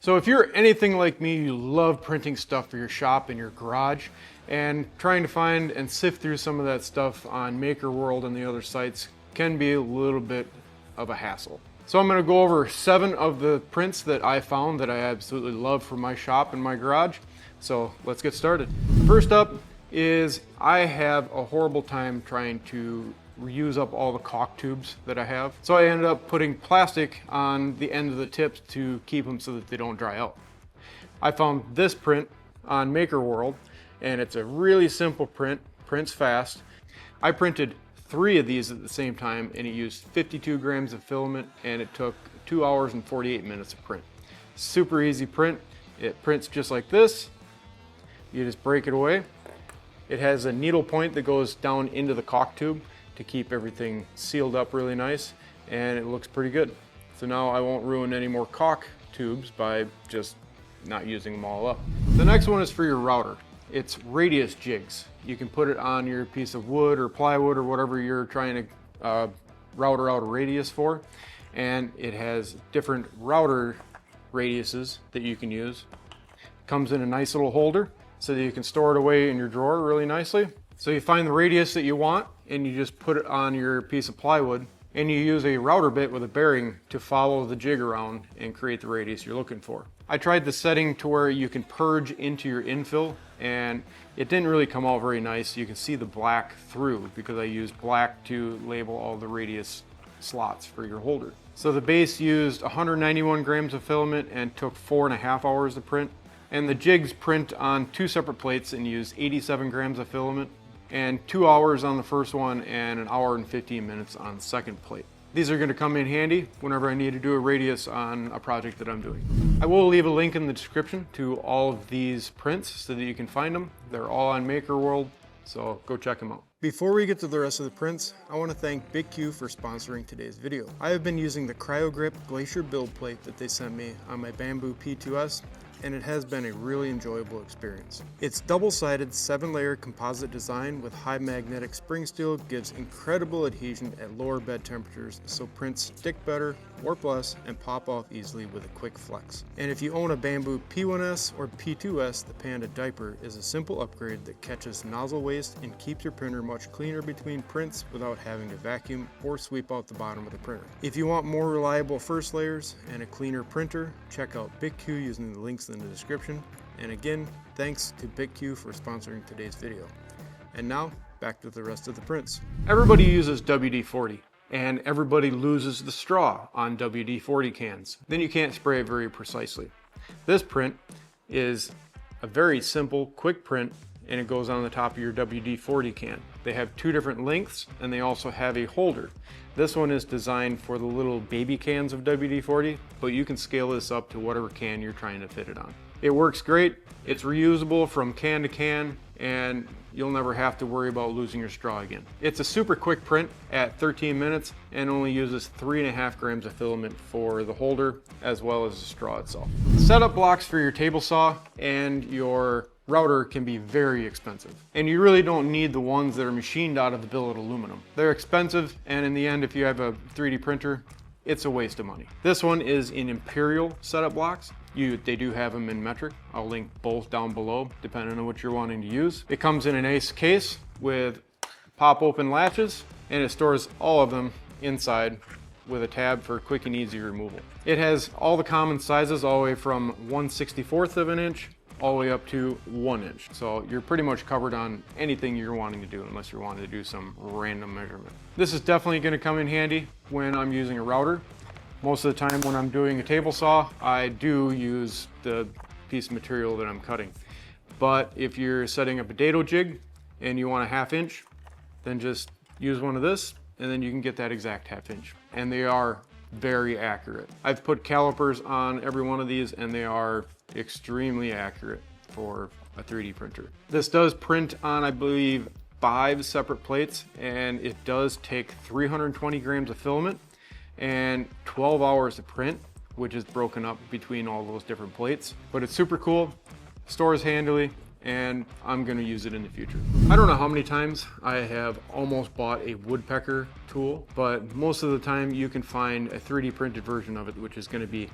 So if you're anything like me, you love printing stuff for your shop and your garage, and trying to find and sift through some of that stuff on Maker World and the other sites can be a little bit of a hassle. So I'm going to go over 7 of the prints that I found that I absolutely love for my shop and my garage. So let's get started. First up is I have a horrible time trying to reuse up all the caulk tubes that I have. So I ended up putting plastic on the end of the tips to keep them so that they don't dry out. I found this print on Maker World, and it's a really simple print, prints fast. I printed 3 of these at the same time, and it used 52 grams of filament, and it took 2 hours and 48 minutes to print. Super easy print. It prints just like this. You just break it away. It has a needle point that goes down into the caulk tube to keep everything sealed up really nice, and it looks pretty good. So now I won't ruin any more caulk tubes by just not using them all up. The next one is for your router. It's Radius Jigs. You can put it on your piece of wood or plywood or whatever you're trying to router out a radius for, and it has different router radiuses that you can use. Comes in a nice little holder so that you can store it away in your drawer really nicely. So you find the radius that you want and you just put it on your piece of plywood, and you use a router bit with a bearing to follow the jig around and create the radius you're looking for. I tried the setting to where you can purge into your infill, and it didn't really come out very nice. You can see the black through because I used black to label all the radius slots for your holder. So the base used 191 grams of filament and took 4.5 hours to print. And the jigs print on 2 separate plates and use 87 grams of filament, and 2 hours on the first one and 1 hour and 15 minutes on the second plate. These are going to come in handy whenever I need to do a radius on a project that I'm doing. I will leave a link in the description to all of these prints so that you can find them. They're all on Maker World, so go check them out. Before we get to the rest of the prints, I want to thank BIQU for sponsoring today's video. I have been using the CryoGrip Glacier build plate that they sent me on my Bamboo P2S, and it has been a really enjoyable experience. Its double-sided 7-layer composite design with high magnetic spring steel gives incredible adhesion at lower bed temperatures, so prints stick better, warp less, and pop off easily with a quick flex. And if you own a Bamboo P1S or P2S, the Panda Diaper is a simple upgrade that catches nozzle waste and keeps your printer much cleaner between prints without having to vacuum or sweep out the bottom of the printer. If you want more reliable first layers and a cleaner printer, check out BIQU using the links in the description. And again, thanks to BIQU for sponsoring today's video. And now, back to the rest of the prints. Everybody uses WD-40, and everybody loses the straw on WD-40 cans. Then you can't spray it very precisely. This print is a very simple, quick print, and it goes on the top of your WD-40 can. They have 2 different lengths, and they also have a holder. This one is designed for the little baby cans of WD-40, but you can scale this up to whatever can you're trying to fit it on. It works great, it's reusable from can to can, and you'll never have to worry about losing your straw again. It's a super quick print at 13 minutes and only uses 3.5 grams of filament for the holder as well as the straw itself. Setup blocks for your table saw and your router can be very expensive, and you really don't need the ones that are machined out of the billet aluminum. They're expensive, and in the end, if you have a 3D printer, it's a waste of money. This one is in Imperial setup blocks. They do have them in metric. I'll link both down below depending on what you're wanting to use. It comes in an ace case with pop open latches, and it stores all of them inside with a tab for quick and easy removal. It has all the common sizes all the way from 1/64 of an inch all the way up to 1 inch. So you're pretty much covered on anything you're wanting to do unless you're wanting to do some random measurement. This is definitely going to come in handy when I'm using a router. Most of the time when I'm doing a table saw, I do use the piece of material that I'm cutting. But if you're setting up a dado jig and you want a 1/2 inch, then just use one of this and then you can get that exact 1/2 inch. And they are very accurate. I've put calipers on every one of these and they are extremely accurate for a 3D printer. This does print on, I believe, 5 separate plates, and it does take 320 grams of filament and 12 hours to print, which is broken up between all those different plates. But it's super cool, stores handily, and I'm gonna use it in the future. I don't know how many times I have almost bought a woodpecker tool, but most of the time you can find a 3D printed version of it, which is gonna be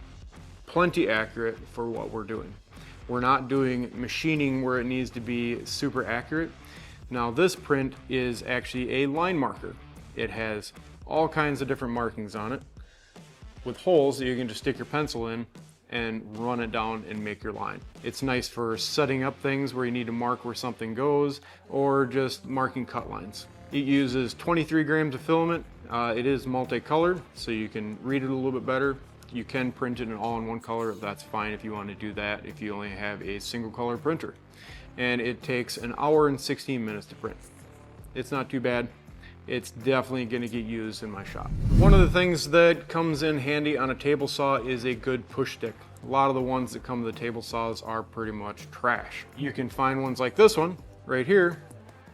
plenty accurate for what we're doing. We're not doing machining where it needs to be super accurate. Now this print is actually a line marker. It has all kinds of different markings on it with holes that you can just stick your pencil in and run it down and make your line. It's nice for setting up things where you need to mark where something goes, or just marking cut lines. It uses 23 grams of filament. It is multicolored, so you can read it a little bit better. You can print it in all in one color. That's fine if you want to do that if you only have a single color printer. And it takes 1 hour and 16 minutes to print. It's not too bad. It's definitely going to get used in my shop. One of the things that comes in handy on a table saw is a good push stick. A lot of the ones that come with the table saws are pretty much trash. You can find ones like this one right here,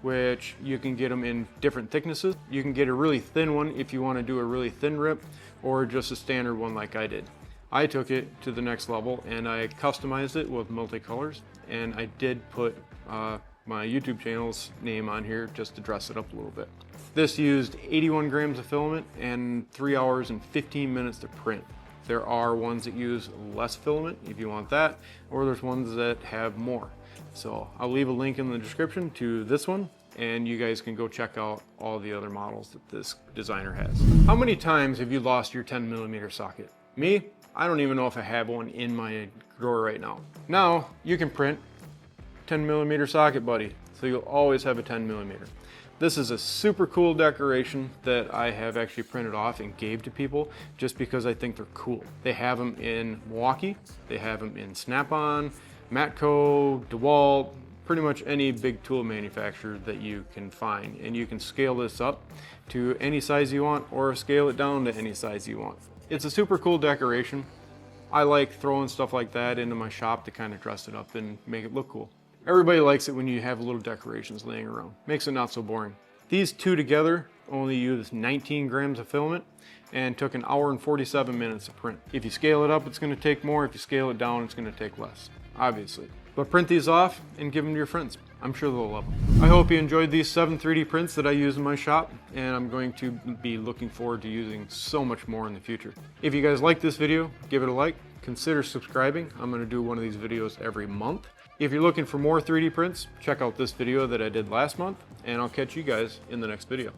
which you can get them in different thicknesses. You can get a really thin one if you want to do a really thin rip, or just a standard one like I did. I took it to the next level and I customized it with multicolors, and I did put my YouTube channel's name on here just to dress it up a little bit. This used 81 grams of filament and 3 hours and 15 minutes to print. There are ones that use less filament if you want that, or there's ones that have more. So I'll leave a link in the description to this one, and you guys can go check out all the other models that this designer has. How many times have you lost your 10mm socket? Me? I don't even know if I have one in my drawer right now. Now you can print 10mm socket, buddy, so you'll always have a 10mm. This is a super cool decoration that I have actually printed off and gave to people just because I think they're cool. They have them in Milwaukee, they have them in Snap-on, Matco, DeWalt, pretty much any big tool manufacturer that you can find. And you can scale this up to any size you want or scale it down to any size you want. It's a super cool decoration. I like throwing stuff like that into my shop to kind of dress it up and make it look cool. Everybody likes it when you have little decorations laying around. Makes it not so boring. These two together only used 19 grams of filament and took 1 hour and 47 minutes to print. If you scale it up, it's going to take more. If you scale it down, it's going to take less, obviously. But print these off and give them to your friends. I'm sure they'll love them. I hope you enjoyed these 7 3D prints that I use in my shop, and I'm going to be looking forward to using so much more in the future. If you guys like this video, give it a like. Consider subscribing. I'm going to do one of these videos every month. If you're looking for more 3D prints, check out this video that I did last month, and I'll catch you guys in the next video.